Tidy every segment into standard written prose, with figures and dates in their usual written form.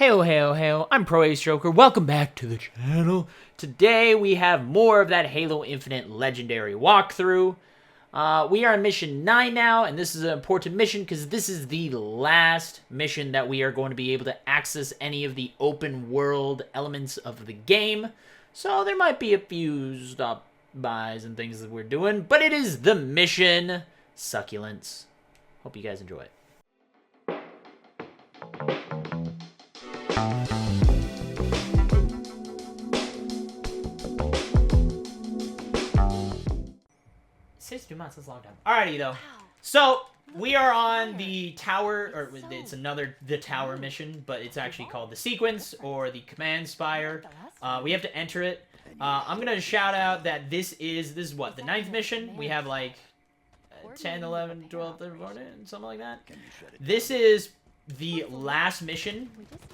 Hail, hail, hail, I'm ProAceJOKER, welcome back to the channel. Today we have more of that Halo Infinite Legendary walkthrough. We are on mission 9 now, and this is an important mission because this is the last mission that we are going to be able to access any of the open world elements of the game. So there might be a few stop-bys and things that we're doing, but it is the mission Succulents. Hope you guys enjoy it. Says 2 months, that's a long time. Alrighty though. So we are on the tower, or it's the tower mission, but it's actually called the sequence or the command spire. We have to enter it. I'm gonna shout out that this is what, the 9th mission. We have like 10, 11, 12, 13, 14, something like that. This is the last mission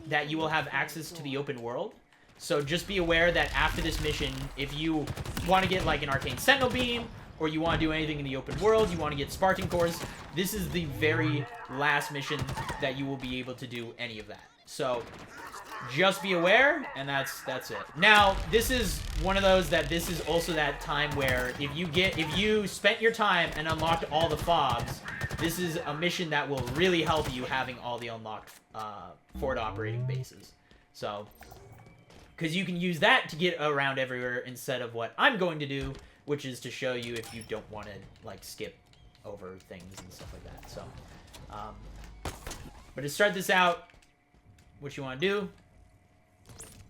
that you will have access to the open world. So just be aware that after this mission, if you want to get like an arcane sentinel beam, or you want to do anything in the open world, you want to get Spartan cores, this is the very last mission that you will be able to do any of that. So just be aware, and that's it. Now, this is one of those that this is also that time where if you spent your time and unlocked all the fobs, this is a mission that will really help you having all the unlocked forward operating bases. So, because you can use that to get around everywhere instead of what I'm going to do, which is to show you if you don't want to, like, skip over things and stuff like that. So, but to start this out, what you want to do,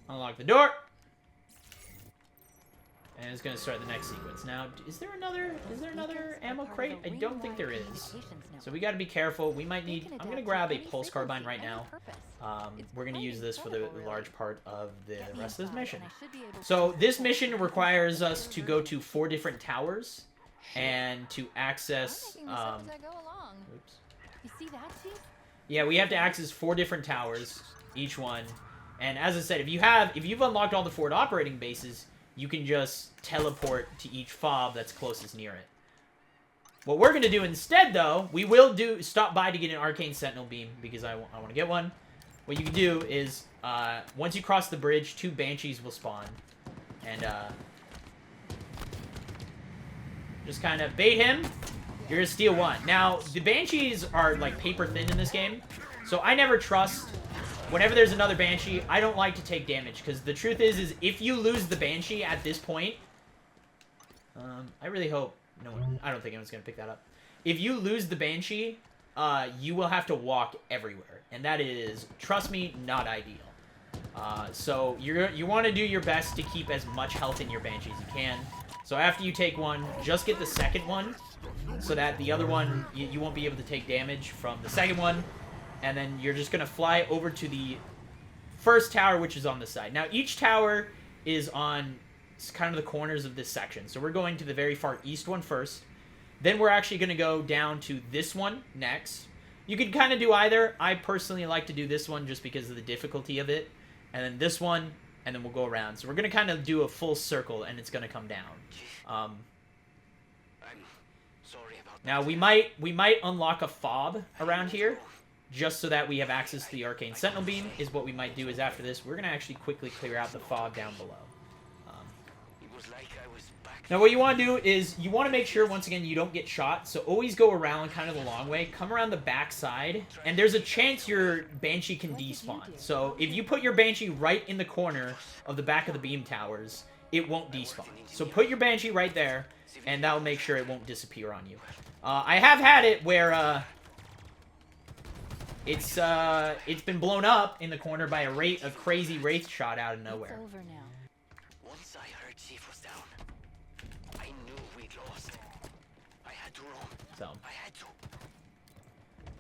unlock the door, and it's going to start the next sequence. Now, is there another ammo crate? I don't think there is. So we got to be careful. We might need, I'm going to grab a pulse carbine right now. We're going to use this for the large part of the rest of this mission. So this mission requires us to go to 4 different towers and to access, oops. Yeah, we have to access 4 different towers, each one. And as I said, if you've unlocked all the forward operating bases, you can just teleport to each fob that's closest near it. What we're going to do instead, though, we will stop by to get an arcane sentinel beam, because I want to get one. What you can do is, once you cross the bridge, 2 Banshees will spawn. And, just kind of bait him. You're going to steal 1. Now, the Banshees are, like, paper thin in this game. So I never trust, whenever there's another Banshee, I don't like to take damage. Because the truth is if you lose the Banshee at this point, I really hope I don't think anyone's going to pick that up. If you lose the Banshee, you will have to walk everywhere. And that is, trust me, not ideal. So you want to do your best to keep as much health in your Banshee as you can. So after you take one, just get the second one, so that the other one, you won't be able to take damage from the second one. And then you're just going to fly over to the first tower, which is on the side. Now, each tower is on kind of the corners of this section. So we're going to the very far east one first. Then we're actually going to go down to this one next. You could kind of do either. I personally like to do this one just because of the difficulty of it. And then this one, and then we'll go around. So we're going to kind of do a full circle, and it's going to come down. I'm sorry about now, we might unlock a fob around here, just so that we have access to the arcane sentinel beam. Is what we might do is after this, we're going to actually quickly clear out the fob down below. Now, what you want to do is you want to make sure, once again, you don't get shot. So always go around kind of the long way. Come around the back side. And there's a chance your Banshee can despawn. So if you put your Banshee right in the corner of the back of the beam towers, it won't despawn. So put your Banshee right there, and that'll make sure it won't disappear on you. I have had it where it's been blown up in the corner by a crazy wraith shot out of nowhere. Once I heard Chief was down, I knew we'd lost. I had to run. So. I had to.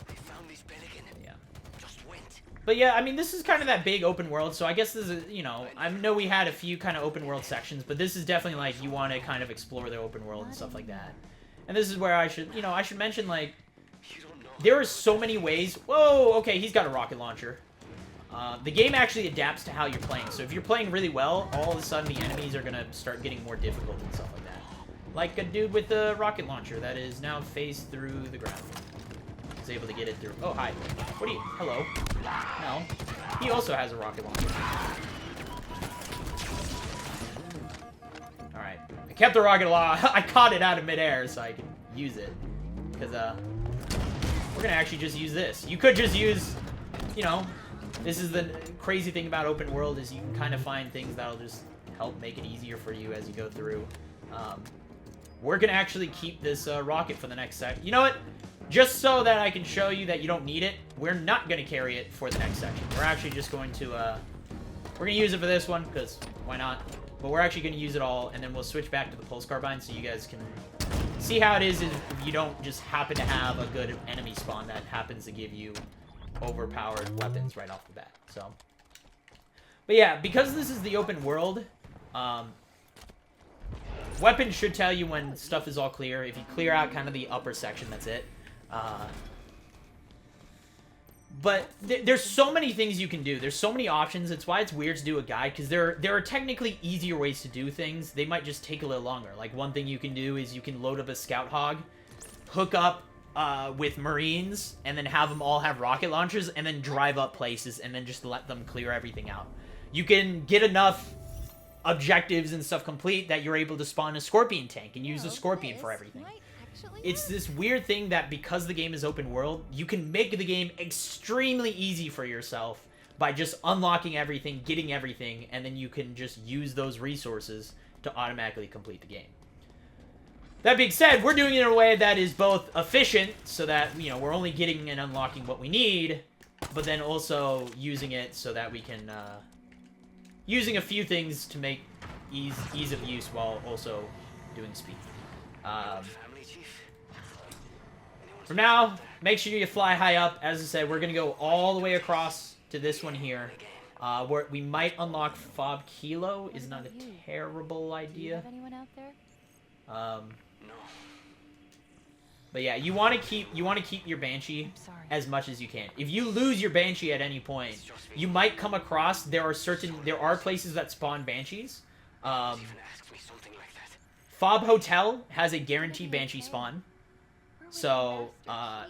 They found this pelican. Yeah. Just went. But yeah, I mean, this is kind of that big open world, so I guess this is, you know, I know we had a few kind of open world sections, but this is definitely like you want to kind of explore the open world and stuff like that. And this is where I should mention, like, there are so many ways. Whoa, okay, he's got a rocket launcher. The game actually adapts to how you're playing. So if you're playing really well, all of a sudden the enemies are going to start getting more difficult and stuff like that. Like a dude with the rocket launcher that is now phased through the ground. was able to get it through. Oh, hi. What are you? Hello. No. He also has a rocket launcher. Alright. I kept the rocket launcher. I caught it out of midair so I could use it. Because, we're gonna actually just use this. You could just use, you know, this is the crazy thing about open world is you can kind of find things that'll just help make it easier for you as you go through. We're gonna actually keep this rocket for the next section. You know what? Just so that I can show you that you don't need it, we're not gonna carry it for the next section. We're actually just going to, we're gonna use it for this one, because why not? But we're actually gonna use it all, and then we'll switch back to the pulse carbine so you guys can see how it is if you don't just happen to have a good enemy spawn that happens to give you overpowered weapons right off the bat. So, but yeah, because this is the open world, weapons should tell you when stuff is all clear. If you clear out kind of the upper section, that's it. But there's so many things you can do. There's so many options. It's why it's weird to do a guide, because there are technically easier ways to do things. They might just take a little longer. Like, one thing you can do is you can load up a scout hog, hook up with Marines, and then have them all have rocket launchers, and then drive up places, and then just let them clear everything out. You can get enough objectives and stuff complete that you're able to spawn a Scorpion tank and use a Scorpion for everything. It's this weird thing that because the game is open world, you can make the game extremely easy for yourself by just unlocking everything, getting everything, and then you can just use those resources to automatically complete the game. That being said, we're doing it in a way that is both efficient, so that, you know, we're only getting and unlocking what we need, but then also using it so that we can, using a few things to make ease of use while also doing speed. For now, make sure you fly high up. As I said, we're going to go all the way across to this one here. Where we might unlock Fob Kilo is not a terrible idea. Do you have anyone out there? But yeah, you want to keep your Banshee as much as you can. If you lose your Banshee at any point, you might come across there are places that spawn Banshees. Fob Hotel has a guaranteed Banshee spawn. So,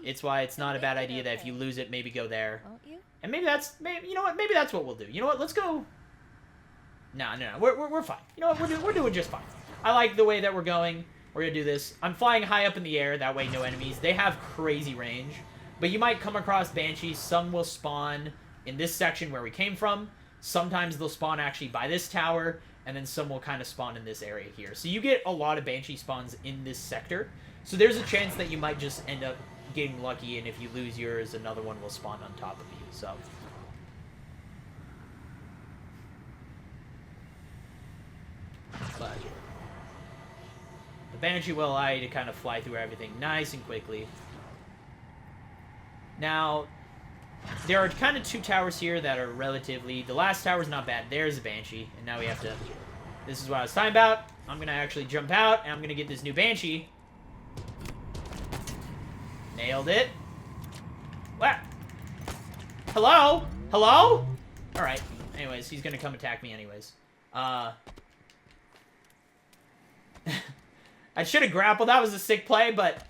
it's why it's not a bad idea that if you lose it, maybe go there. And maybe you know what, maybe that's what we'll do. You know what, let's go. No, we're fine. You know what, we're doing just fine. I like the way that we're going. We're gonna do this. I'm flying high up in the air, that way no enemies. They have crazy range. But you might come across Banshees. Some will spawn in this section where we came from. Sometimes they'll spawn actually by this tower. And then some will kind of spawn in this area here. So you get a lot of Banshee spawns in this sector. So there's a chance that you might just end up getting lucky, and if you lose yours, another one will spawn on top of you. So, but the Banshee will allow you to kind of fly through everything nice and quickly. Now, there are kind of two towers here that are relatively... The last tower's not bad. There's a Banshee, and now we have to... This is what I was talking about. I'm going to actually jump out, and I'm going to get this new Banshee. Nailed it. What? Hello? Hello? Alright. Anyways, he's going to come attack me anyways. I should have grappled. That was a sick play, but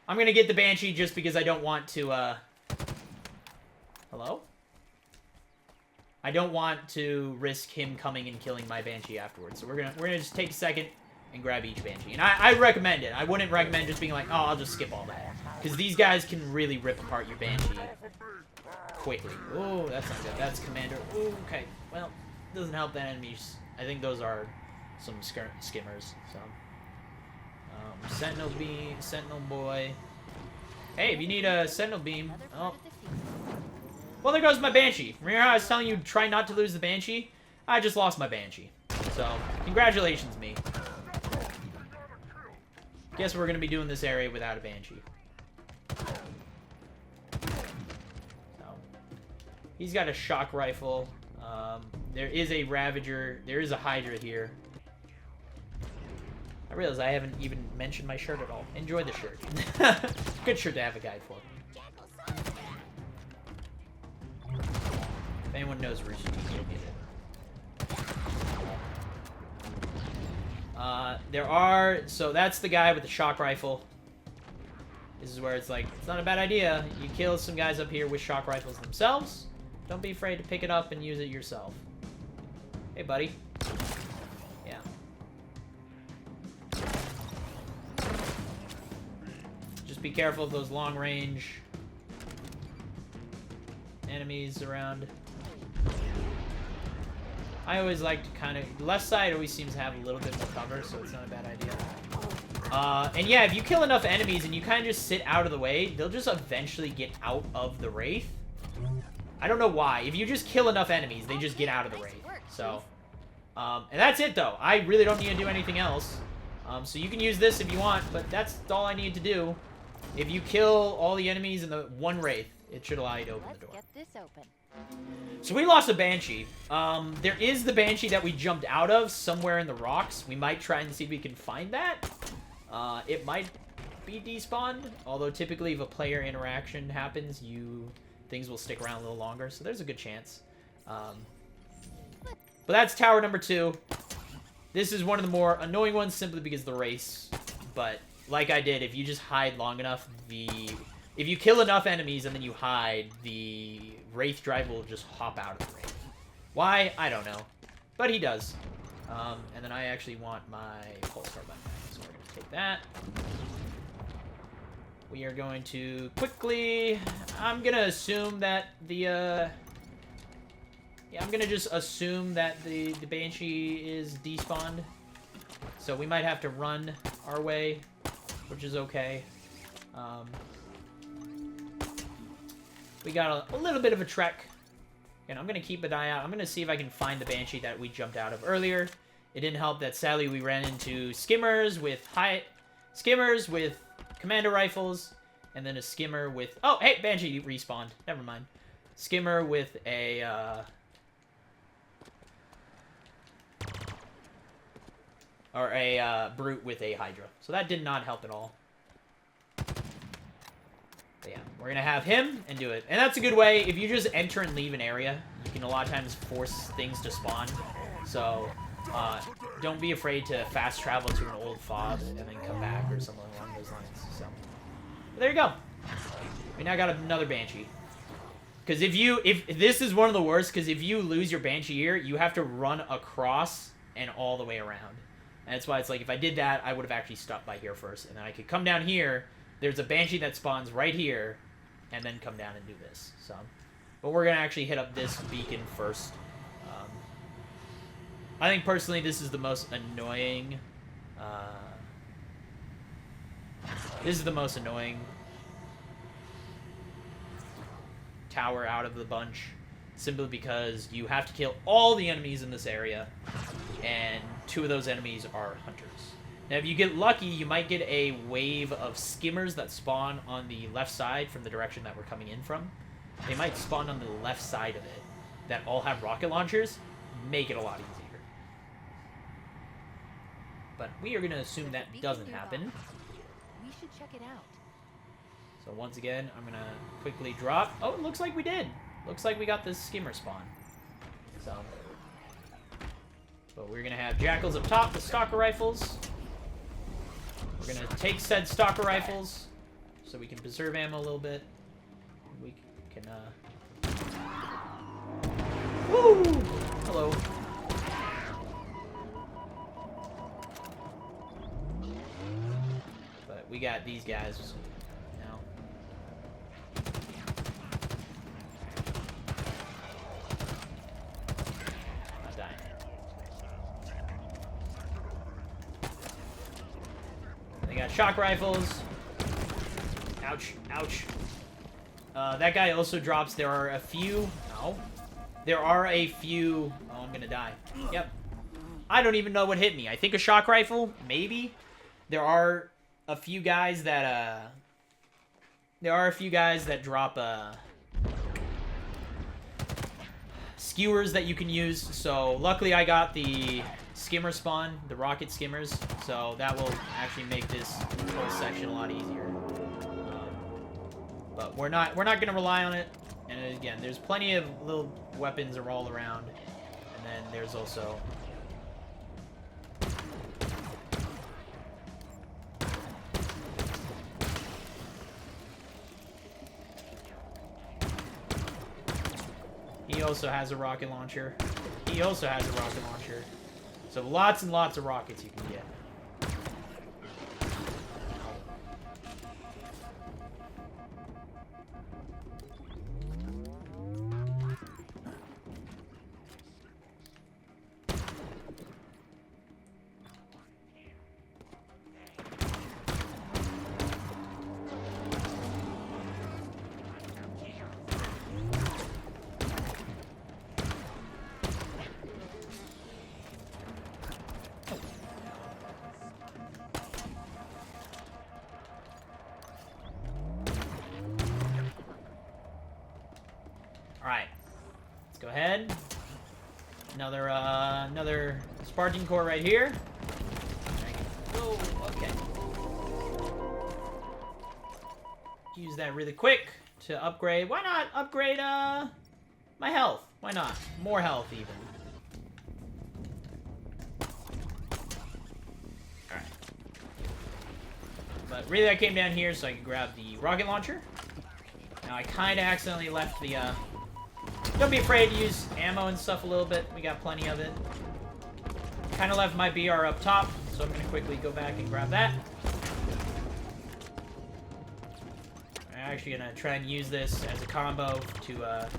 I'm going to get the Banshee just because I don't want to... Hello? I don't want to risk him coming and killing my Banshee afterwards. So we're gonna just take a second and grab each Banshee. And I recommend it. I wouldn't recommend just being like, oh, I'll just skip all that. Because these guys can really rip apart your Banshee quickly. Oh, that's not good. That's Commander. Ooh, okay. Well, doesn't help that enemies. I think those are some skimmers. So, Sentinel beam, Sentinel boy. Hey, if you need a Sentinel beam, oh. Well, there goes my Banshee. Remember how I was telling you try not to lose the Banshee? I just lost my Banshee. So, congratulations, me. Guess we're going to be doing this area without a Banshee. So, he's got a shock rifle. There is a Ravager. There is a Hydra here. I realize I haven't even mentioned my shirt at all. Enjoy the shirt. Good shirt to have a guide for. If anyone knows Rooster Teeth, you'll get it. So that's the guy with the shock rifle. This is where it's like, it's not a bad idea. You kill some guys up here with shock rifles themselves. Don't be afraid to pick it up and use it yourself. Hey, buddy. Yeah. Just be careful of those long-range enemies around. I always like to kind of... The left side always seems to have a little bit more cover, so it's not a bad idea. And yeah, if you kill enough enemies and you kind of just sit out of the way, they'll just eventually get out of the Wraith. I don't know why. If you just kill enough enemies, they just get out of the Wraith. So, and that's it, though. I really don't need to do anything else. So you can use this if you want, but that's all I need to do. If you kill all the enemies in the one Wraith, it should allow you to open the door. Let's get this open. So we lost a Banshee. There is the Banshee that we jumped out of somewhere in the rocks. We might try and see if we can find that. It might be despawned, although typically if a player interaction happens, things will stick around a little longer, so there's a good chance. But that's tower number 2. This is one of the more annoying ones simply because of the race. But like I did, if you just hide long enough, if you kill enough enemies and then you hide, the Wraith driver will just hop out of the Wraith. Why? I don't know. But he does. And then I actually want my pulsar button. So we're going to take that. We are going to quickly... I'm going to assume that the... Yeah, I'm going to just assume that the Banshee is despawned. So we might have to run our way, which is okay. We got a little bit of a trek. And I'm going to keep an eye out. I'm going to see if I can find the Banshee that we jumped out of earlier. It didn't help that sadly we ran into Skimmers with commando rifles, and then a Skimmer with... Oh, hey, Banshee respawned. Never mind. Skimmer with a... Or a Brute with a Hydra. So that did not help at all. But yeah, we're going to have him and do it. And that's a good way. If you just enter and leave an area, you can a lot of times force things to spawn. So don't be afraid to fast travel to an old fob and then come back or something along those lines. So but there you go. We now got another Banshee. Because if this is one of the worst, because if you lose your Banshee here, you have to run across and all the way around. And that's why it's like, if I did that, I would have actually stopped by here first. And then I could come down here. There's a Banshee that spawns right here. And then come down and do this. So, but we're going to actually hit up this beacon first. I think, personally, this is the most annoying... this is the most annoying tower out of the bunch. Simply because you have to kill all the enemies in this area. And 2 of those enemies are hunters. Now, if you get lucky, you might get a wave of Skimmers that spawn on the left side from the direction that we're coming in from. They might spawn on the left side of it that all have rocket launchers. Make it a lot easier. But we are going to assume that doesn't happen. We should check it out. So once again, I'm going to quickly drop. Oh, it looks like we did. Looks like we got this Skimmer spawn. So... But we're going to have Jackals up top with Stalker Rifles. We're going to take said Stalker Rifles so we can preserve ammo a little bit. We can, Woo! Hello. But we got these guys now. Not dying. They got shock rifles. Ouch, ouch. That guy also drops. There are a few. No. There are a few. Oh, I'm gonna die. Yep. I don't even know what hit me. I think a shock rifle, maybe. There are a few guys that drop skewers that you can use. So luckily I got the skimmer spawn, the rocket skimmers. So that will actually make this whole section a lot easier. But we're not gonna rely on it. And again, there's plenty of little weapons all around. And then there's also also has a rocket launcher. He also has a rocket launcher. So lots and lots of rockets you can get. Alright. Let's go ahead. Another Spartan core right here. Oh, okay. Use that really quick to upgrade. Why not upgrade, my health? Why not? More health, even. Alright. But really, I came down here so I could grab the rocket launcher. Now, I kind of accidentally left the, Don't be afraid to use ammo and stuff a little bit. We got plenty of it. Kind of left my BR up top, so I'm going to quickly go back and grab that. I'm actually going to try and use this as a combo to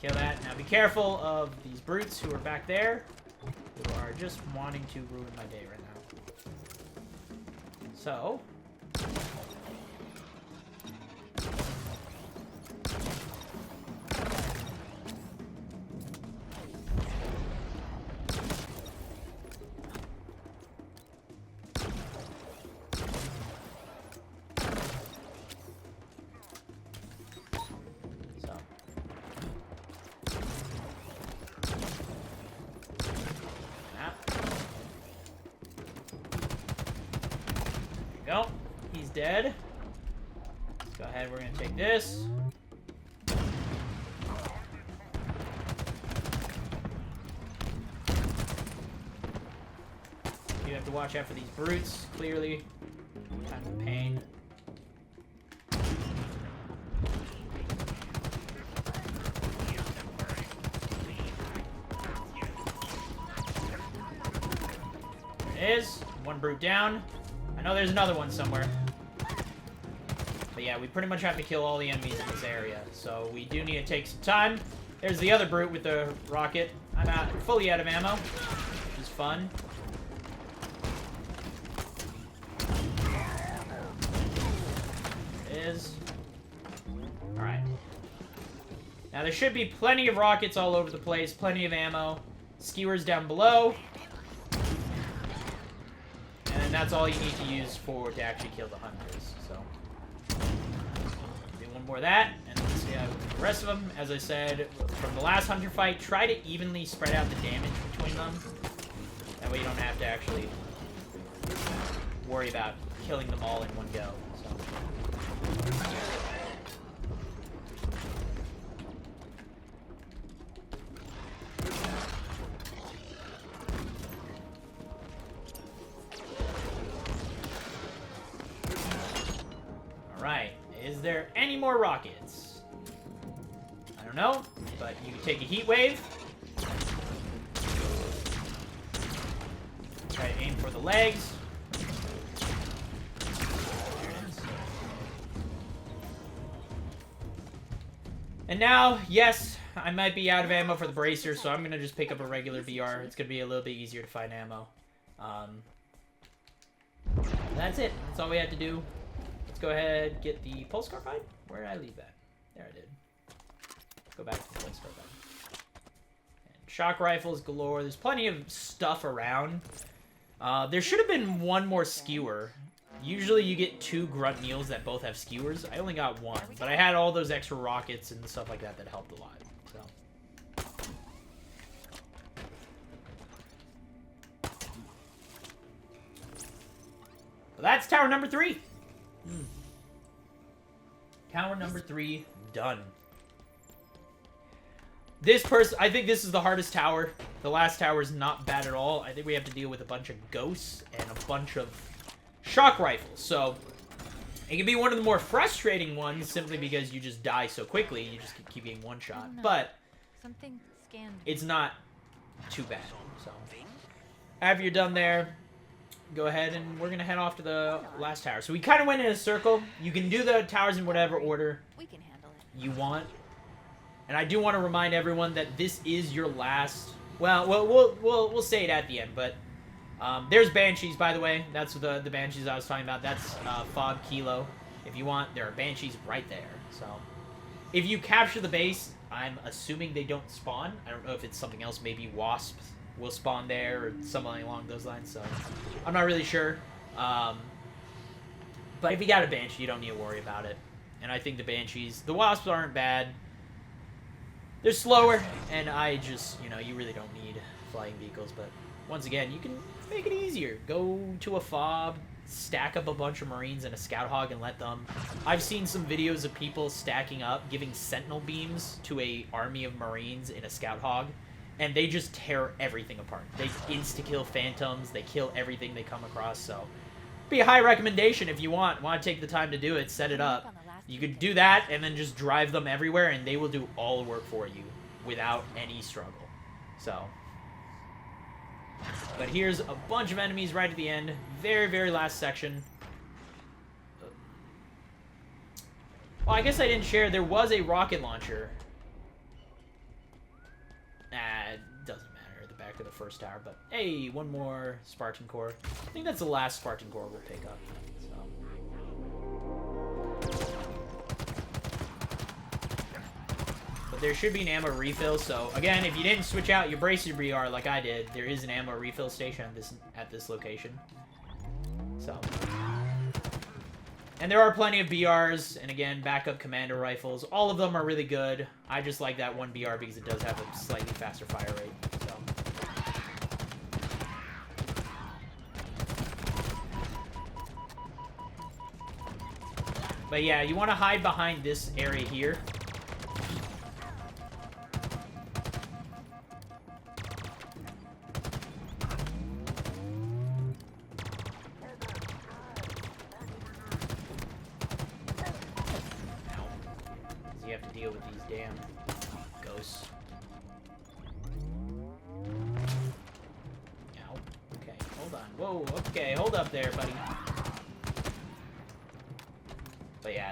kill that. Now be careful of these brutes who are back there, who are just wanting to ruin my day right now. So... Go. He's dead. Let's go ahead. We're going to take this. You have to watch out for these brutes, clearly. Kind of a pain. There it is. One brute down. I know there's another one somewhere. But yeah, we pretty much have to kill all the enemies in this area. So we do need to take some time. There's the other brute with the rocket. I'm fully out of ammo, which is fun. There it is. Alright. Now there should be plenty of rockets all over the place, plenty of ammo. Skewers down below. And that's all you need to use to actually kill the hunters. So, do one more of that, and let's see how the rest of them. As I said from the last hunter fight, try to evenly spread out the damage between them. That way you don't have to actually worry about killing them all in one go. So. Alright, is there any more rockets? I don't know, but you can take a heat wave. Try to aim for the legs. There it is. And now, yes, I might be out of ammo for the bracer, so I'm going to just pick up a regular BR. It's going to be a little bit easier to find ammo. That's it. That's all we had to do. Let's go ahead, get the pulse carbine. Where did I leave that? There I did. Go back to the pulse carbine. And shock rifles galore. There's plenty of stuff around. There should have been one more skewer. Usually you get 2 grunt meals that both have skewers. I only got 1, but I had all those extra rockets and stuff like that that helped a lot. So. Well, that's tower number 3. Tower number 3 done. I think this is the hardest tower. The last tower is not bad at all. I think we have to deal with a bunch of ghosts and a bunch of shock rifles. So it can be one of the more frustrating ones simply because you just die so quickly. You just keep getting one shot. But Something scanned. it's not too bad. So after you're done there, go ahead and we're gonna head off to the last tower. So we kind of went in a circle. You can do the towers in whatever order We can handle it. you want. And I do want to remind everyone that this is your last. Well, we'll say it at the end, but there's Banshees, by the way. That's the Banshees I was talking about. That's Fog Kilo. If you want, there are Banshees right there. So if you capture the base, I'm assuming they don't spawn. I don't know if it's something else. Maybe Wasps will spawn there or something along those lines. So I'm not really sure. But if you got a Banshee, you don't need to worry about it. And I think the Banshees, the Wasps aren't bad. They're slower, and I just, you know, you really don't need flying vehicles. But once again, you can make it easier. Go to a fob, stack up a bunch of Marines and a Scout Hog and let them. I've seen some videos of people stacking up, giving Sentinel beams to a army of Marines in a Scout Hog, and they just tear everything apart. They insta-kill Phantoms, they kill everything they come across, so be a high recommendation if you want to take the time to do it, set it up. You could do that and then just drive them everywhere, and they will do all the work for you without any struggle. So, but here's a bunch of enemies right at the end. Very, very last section. Well, I guess I didn't share. There was a rocket launcher. It doesn't matter at the back of the first tower. But, hey, one more Spartan Core. I think that's the last Spartan Core we'll pick up. So. But there should be an ammo refill, so again, if you didn't switch out your bracer BR like I did, there is an ammo refill station at this location. So, and there are plenty of BRs, and again, backup commander rifles. All of them are really good. I just like that one BR because it does have a slightly faster fire rate. So. But yeah, you want to hide behind this area here.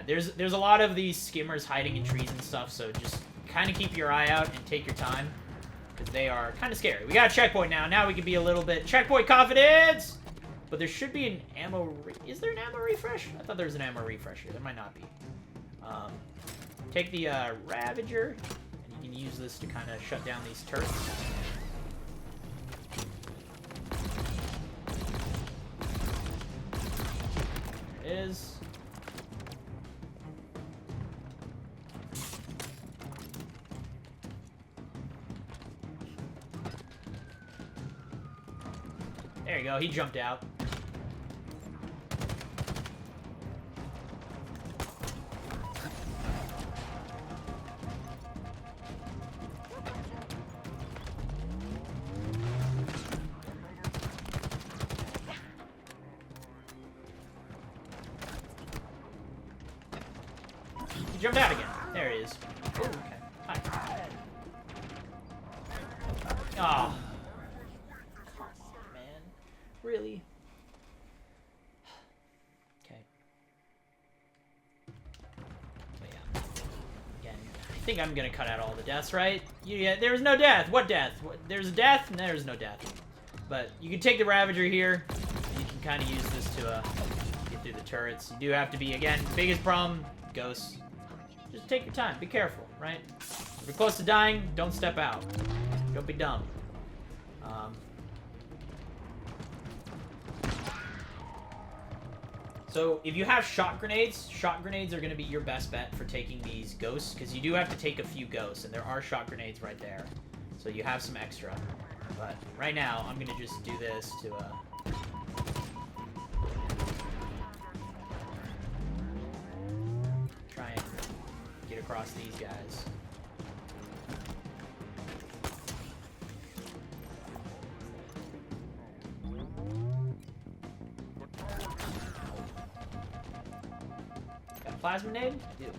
There's a lot of these skimmers hiding in trees and stuff, so just kind of keep your eye out and take your time, because they are kind of scary. We got a checkpoint now. Now we can be a little bit checkpoint confidence! But there should be an ammo... Is there an ammo refresh? I thought there was an ammo refresh here. There might not be. Take the Ravager, and you can use this to kind of shut down these turrets. There it is. There you go, he jumped out. He jumped out again. There he is. Ooh, okay. Hi. Oh. Really? Okay. But yeah. Again, I think I'm gonna cut out all the deaths, right? Yeah, there's no death. What death? There's a death, and there's no death. But you can take the Ravager here, and you can kind of use this to get through the turrets. You do have to be, again, biggest problem, ghosts. Just take your time. Be careful, right? If you're close to dying, don't step out. Don't be dumb. So, if you have shot grenades are going to be your best bet for taking these ghosts, because you do have to take a few ghosts, and there are shot grenades right there. So you have some extra. But right now, I'm going to just do this to, try and get across these guys. Plasma nade? I do.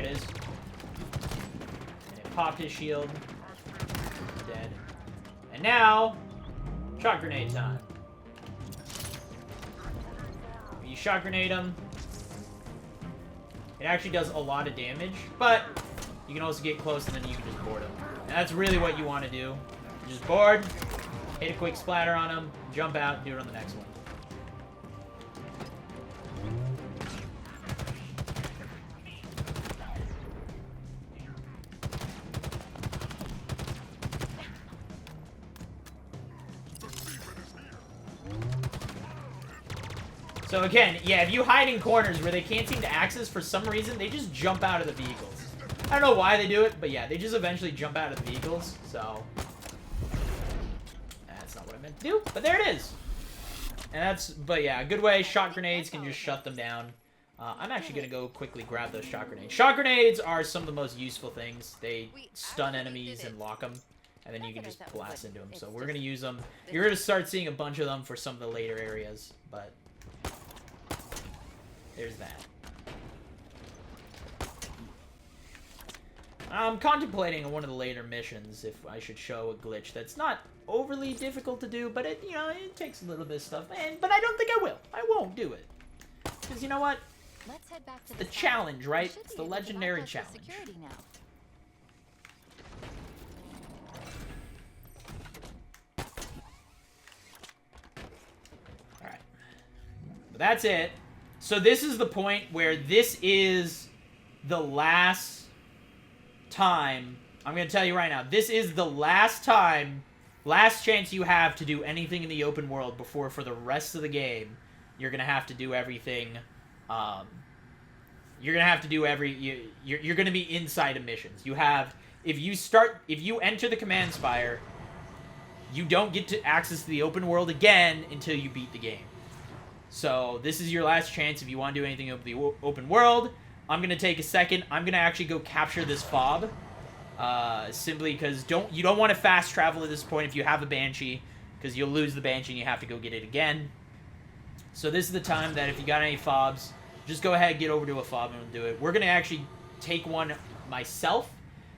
it is. And it popped his shield. Dead. And now, shot grenade time. You shot grenade him. It actually does a lot of damage, but you can also get close and then you can just board him. And that's really what you want to do. Just board, hit a quick splatter on him, jump out, do it on the next one. So again, yeah, if you hide in corners where they can't seem to access for some reason, they just jump out of the vehicles. I don't know why they do it, but yeah, they just eventually jump out of the vehicles, so... That's not what I meant to do, but there it is! And that's, but yeah, a good way, shot grenades can just shut them down. I'm actually gonna go quickly grab those shot grenades. Shot grenades are some of the most useful things. They stun enemies and lock them, and then you can just blast into them. So we're gonna use them. You're gonna start seeing a bunch of them for some of the later areas, but... There's that. I'm contemplating one of the later missions if I should show a glitch that's not overly difficult to do, but it, you know, it takes a little bit of stuff. But I don't think I will. I won't do it. Because you know what? Let's head back to the challenge, right? It's the legendary challenge. Alright. But that's it. So this is the point where this is the last time. I'm going to tell you right now. This is the last time, last chance you have to do anything in the open world before for the rest of the game, you're going to have to do everything. You're going to have to do you're going to be inside of missions. You have, if you enter the command spire, you don't get to access the open world again until you beat the game. So this is your last chance if you want to do anything of the open world. I'm going to take a second. I'm going to actually go capture this fob. Simply because you don't want to fast travel at this point if you have a Banshee, because you'll lose the Banshee and you have to go get it again. So this is the time that if you got any fobs, just go ahead and get over to a fob and do it. We're going to actually take one myself,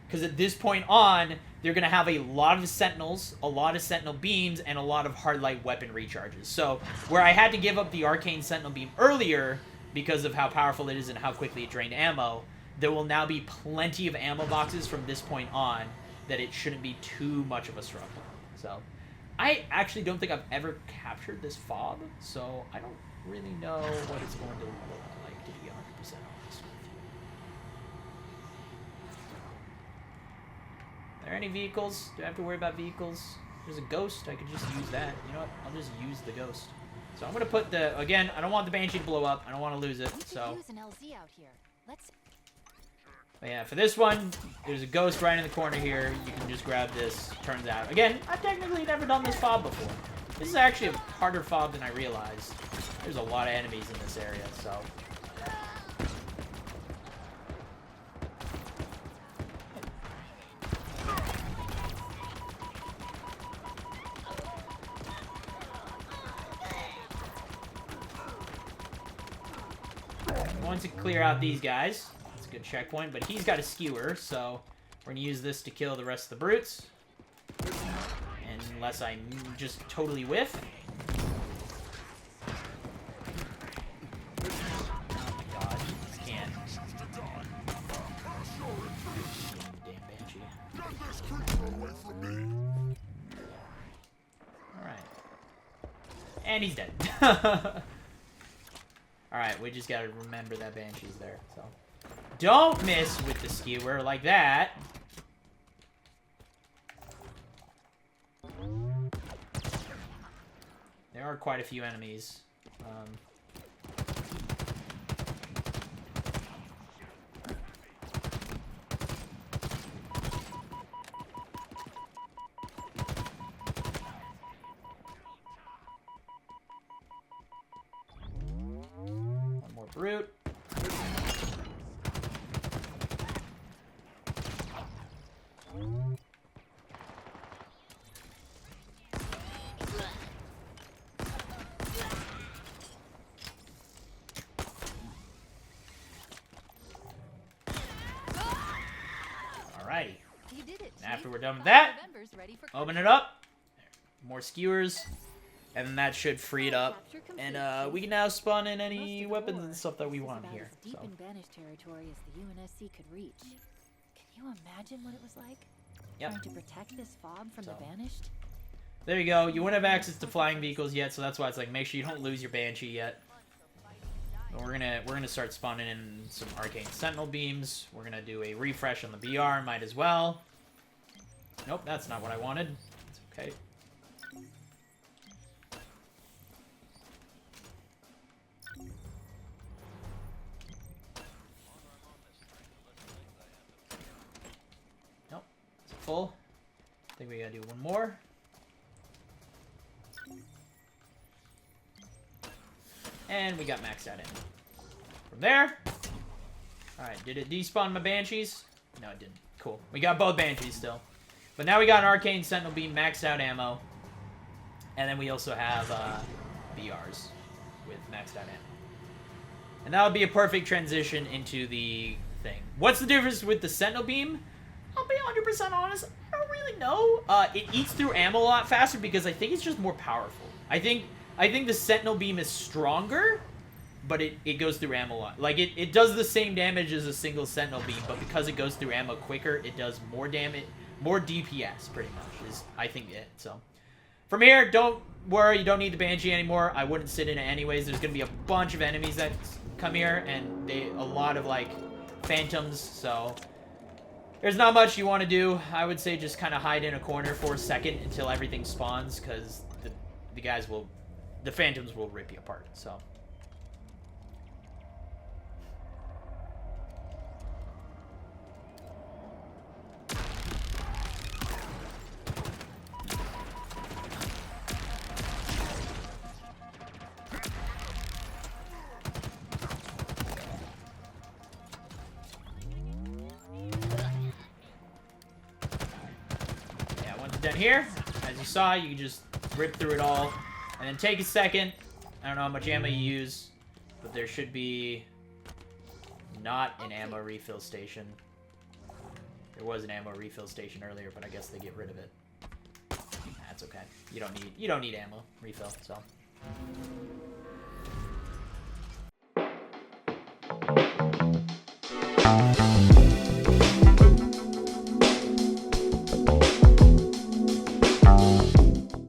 because at this point on, they're going to have a lot of Sentinels, a lot of Sentinel beams, and a lot of hard light weapon recharges. So, where I had to give up the Arcane Sentinel beam earlier because of how powerful it is and how quickly it drained ammo, there will now be plenty of ammo boxes from this point on that it shouldn't be too much of a struggle. So, I actually don't think I've ever captured this fob, so I don't really know what it's going to look like, to be 100% honest with you. Are there any vehicles? Do I have to worry about vehicles? There's a ghost. I could just use that. You know what? I'll just use the ghost. So I'm going to put the... Again, I don't want the Banshee to blow up. I don't want to lose it, so... Use an LZ out here. Let's... But yeah, for this one, there's a ghost right in the corner here. You can just grab this. Turns out... Again, I've technically never done this fob before. This is actually a harder fob than I realized. There's a lot of enemies in this area, so... Once you clear out these guys, that's a good checkpoint, but he's got a skewer, so we're gonna use this to kill the rest of the brutes. And unless I just totally whiff. Oh my god, I can't. Damn Banshee. Alright. And he's dead. Alright, we just gotta remember that Banshee's there, so. Don't miss with the skewer like that. There are quite a few enemies. One more brute. after we're done with that, Members ready for open it up. More skewers. And then that should free it up. And we can now spawn in any weapons and stuff that we want here. Deep So. in Banished territory as the UNSC could reach. Can you imagine what it was like? Yep. Trying to protect this fob from So. the Banished? There you go. You wouldn't have access to flying vehicles yet, so that's why it's like make sure you don't lose your Banshee yet. But we're gonna start spawning in some arcane sentinel beams. We're gonna do a refresh on the BR, might as well. Nope, that's not what I wanted. It's okay. Nope, it's full. I think we gotta do one more. And we got maxed out in. From there, alright, did it despawn my Banshees? No, it didn't. Cool. We got both Banshees still. But now we got an Arcane Sentinel Beam, maxed out ammo. And then we also have BRs with maxed out ammo. And that would be a perfect transition into the thing. What's the difference with the Sentinel Beam? I'll be 100% honest, I don't really know. It eats through ammo a lot faster because I think it's just more powerful. I think the Sentinel Beam is stronger, but it goes through ammo a lot. Like, it does the same damage as a single Sentinel Beam, but because it goes through ammo quicker, it does more damage, more DPS, pretty much, is, I think, it. So, from here, don't worry, you don't need the Banshee anymore. I wouldn't sit in it anyways. There's going to be a bunch of enemies that come here, and a lot of, like, phantoms, so there's not much you want to do. I would say just kind of hide in a corner for a second until everything spawns, because the guys will... The phantoms will rip you apart, so. Yeah, once it's done here, as you saw, you can just rip through it all. And then take a second. I don't know how much ammo you use, but there should be not an ammo refill station. There was an ammo refill station earlier, but I guess they get rid of it. That's okay. You don't need ammo refill, so.